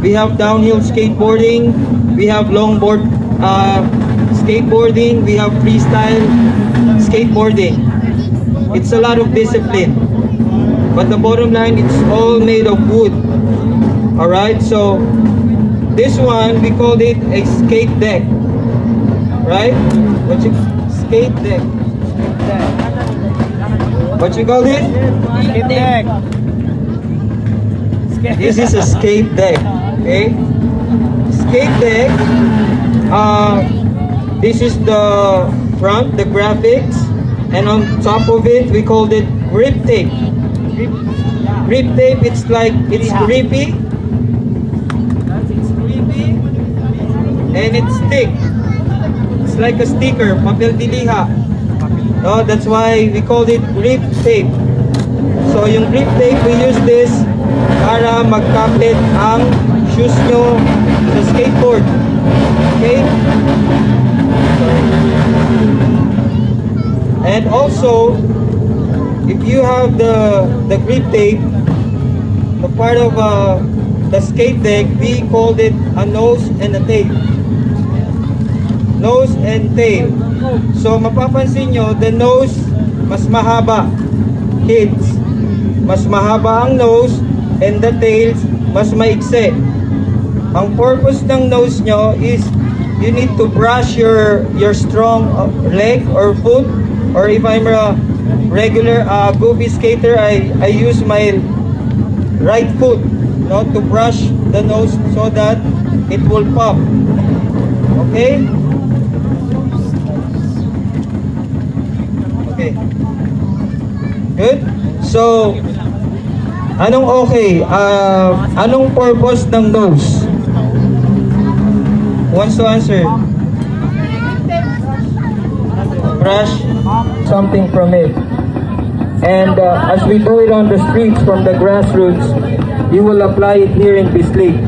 we have downhill skateboarding, we have longboard skateboarding, we have freestyle skateboarding. It's a lot of discipline. But the bottom line, it's all made of wood. Alright, so this one, we called it a skate deck. Right? Skate deck. What you call it? Skate deck. This is a skate deck. Okay? Skate deck. This is the front, the graphics. And on top of it, we called it grip tape. Grip tape, it's like, it's grippy. It's grippy. And it's thick. It's like a sticker, papel de liha. No, that's why we called it grip tape. So yung grip tape, we use this para magkapit ang shoes nyo sa skateboard. Okay? And also, if you have the grip tape, the part of the skate deck, we called it a nose and a tail. Nose and tail. So mapapansin nyo, the nose mas mahaba, kids. Mas mahaba ang nose and the tails mas maikse. Ang purpose ng nose nyo is you need to brush your strong leg or foot, or if I'm a regular goofy skater, I use my right foot, no, to brush the nose so that it will pop. Okay? Okay. Good? So, anong okay? Anong purpose ng nose? Who wants to answer? Brush something from it. And as we do it on the streets from the grassroots, you will apply it here in Bislig.